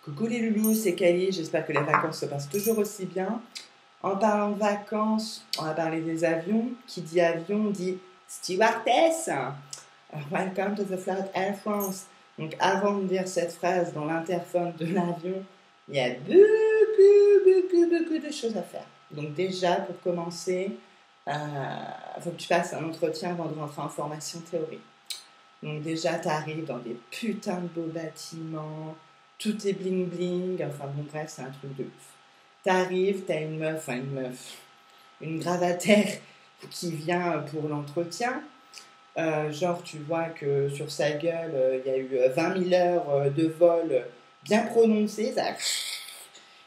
Coucou les loulous, c'est Kali, j'espère que les vacances se passent toujours aussi bien. En parlant de vacances, on va parler des avions. Qui dit avion dit stewardess. Welcome to the flight Air France. Donc avant de dire cette phrase dans l'interphone de l'avion, il y a beaucoup de choses à faire. Donc déjà, pour commencer, il faut que tu fasses un entretien avant de rentrer en formation théorique. Donc déjà, tu arrives dans des putains de beaux bâtiments, tout est bling bling, enfin bon bref, c'est un truc de ouf. T'arrives, t'as une gravataire qui vient pour l'entretien. Genre tu vois que sur sa gueule, il y a eu 20 000 heures de vol bien prononcées. Ça...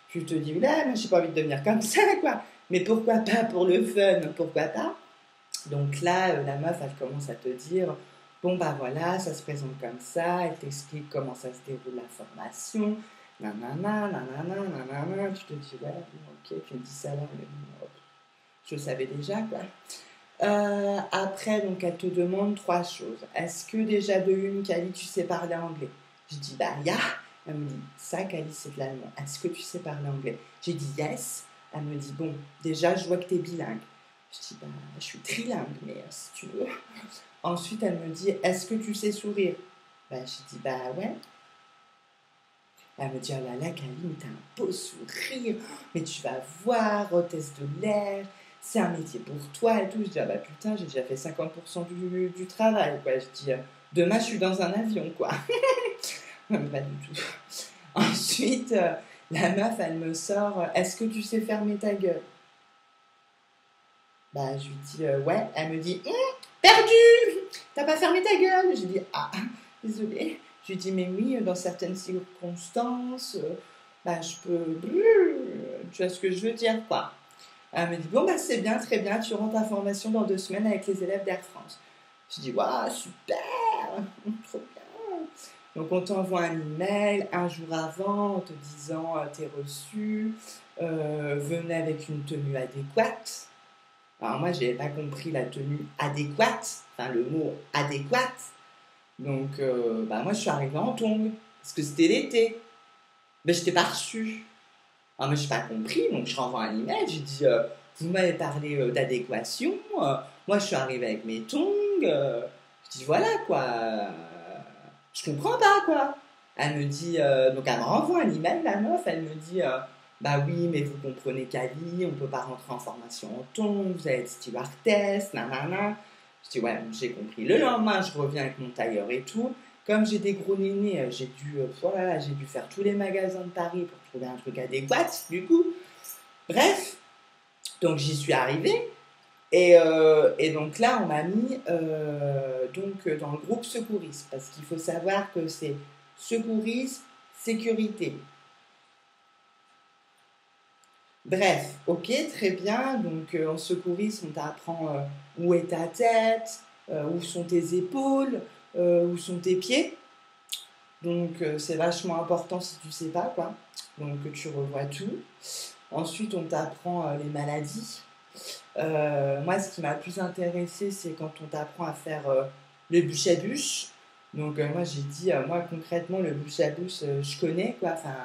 Tu te dis, là, moi j'ai pas envie de devenir comme ça, quoi. Mais pourquoi pas pour le fun, pourquoi pas. Donc là, la meuf, elle commence à te dire, bon bah voilà, ça se présente comme ça, elle t'explique comment ça se déroule la formation, nanana, nanana, nanana, tu te dis, ouais, ok, tu me dis ça là, mais bon, je savais déjà, quoi. Après, donc, elle te demande 3 choses. Est-ce que déjà de une, Kali, tu sais parler anglais? Je dis, bah, ya. Elle me dit, ça, Kali, c'est de l'allemand. Est-ce que tu sais parler anglais? J'ai dit, yes. Elle me dit, bon, déjà, je vois que tu es bilingue. Je dis, bah, je suis trilingue, mais si tu veux. Ensuite, elle me dit, est-ce que tu sais sourire? Bah, je dis, bah, ouais. Elle me dit, oh là là, Kali, mais t'as un beau sourire. Mais tu vas voir, hôtesse de l'air. C'est un métier pour toi et tout. Je dis, ah bah putain, j'ai déjà fait 50% du travail, quoi. Je dis, demain, je suis dans un avion, quoi. Pas du tout. Ensuite, la meuf, elle me sort, est-ce que tu sais fermer ta gueule? Bah, je lui dis, ouais. Elle me dit, perdu! T'as pas fermé ta gueule? Je lui dis, ah, désolée. Je lui dis, mais oui, dans certaines circonstances, bah, je peux... Tu vois ce que je veux dire, quoi. Elle me dit, bon, bah, c'est bien, très bien, tu rentres ta formation dans 2 semaines avec les élèves d'Air France. Je dis, waouh, super, trop bien. Donc, on t'envoie un email un jour avant en te disant, t'es reçu, venez avec une tenue adéquate. Alors, moi, je n'avais pas compris la tenue adéquate, enfin, le mot adéquate. Donc, bah, moi, je suis arrivée en tongs, parce que c'était l'été. Mais je t'ai pas reçu. Alors, moi, je n'ai pas compris, donc je renvoie un email. J'ai dit, vous m'avez parlé d'adéquation. Moi, je suis arrivée avec mes tongs. Je dis, voilà, quoi. Je comprends pas, quoi. Elle me dit, donc elle me renvoie un email, la meuf. Elle me dit, bah oui, mais vous comprenez Kali, on peut pas rentrer en formation en tongs, vous allez être stewardess, nanana. Je dis, ouais, j'ai compris. Le lendemain, je reviens avec mon tailleur et tout. Comme j'ai des gros nénés, voilà, j'ai dû faire tous les magasins de Paris pour trouver un truc adéquat, du coup. Bref, donc j'y suis arrivée. Et donc là, on m'a mis dans le groupe secourisme. Parce qu'il faut savoir que c'est secourisme, sécurité. Bref, ok, très bien. Donc en secourisme, on t'apprend où est ta tête, où sont tes épaules, où sont tes pieds. Donc c'est vachement important si tu sais pas, quoi. Donc tu revois tout. Ensuite, on t'apprend les maladies. Moi, ce qui m'a plus intéressé, c'est quand on t'apprend à faire le bûche à bûche. Donc moi, j'ai dit, moi concrètement, le bûche à bûche, je connais, quoi. Enfin,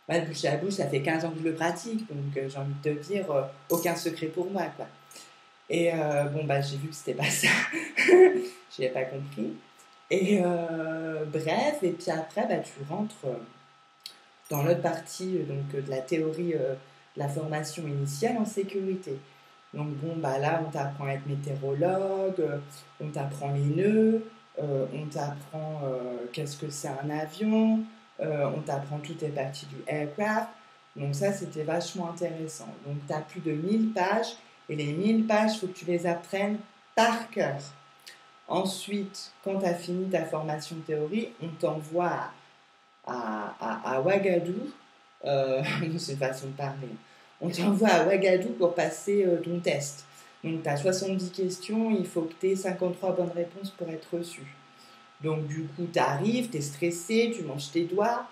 moi, le bûche à bûche, ça fait 15 ans que je le pratique. Donc j'ai envie de te dire, aucun secret pour moi, quoi. Et bon, bah j'ai vu que c'était pas ça. Je n'avais pas compris. Et bref, et puis après, bah, tu rentres dans l'autre partie de la théorie de la formation initiale en sécurité. Donc bon, bah là, on t'apprend à être météorologue, on t'apprend les nœuds, on t'apprend qu'est-ce que c'est un avion, on t'apprend toutes les parties du aircraft. Donc ça, c'était vachement intéressant. Donc tu as plus de 1000 pages, et les 1000 pages, il faut que tu les apprennes par cœur. Ensuite, quand tu as fini ta formation théorie, on t'envoie à Ouagadougou. C'est une façon de parler. On t'envoie à Ouagadougou pour passer ton test. Donc, tu as 70 questions, il faut que tu aies 53 bonnes réponses pour être reçu. Donc, du coup, tu arrives, tu es stressé, tu manges tes doigts,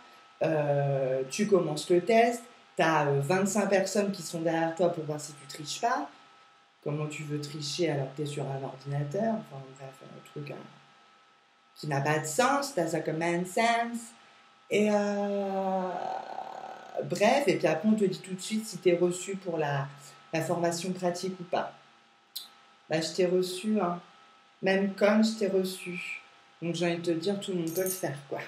tu commences le test, tu as 25 personnes qui sont derrière toi pour voir si tu triches pas. Comment tu veux tricher alors que tu es sur un ordinateur? Enfin, bref, un truc qui n'a pas de sens, tu as ça comme un sens. Et bref, et puis après on te dit tout de suite si tu es reçu pour la formation pratique ou pas. Bah, je t'ai reçu, hein. Même comme je t'ai reçu. Donc j'ai envie de te dire, tout le monde peut le faire, quoi.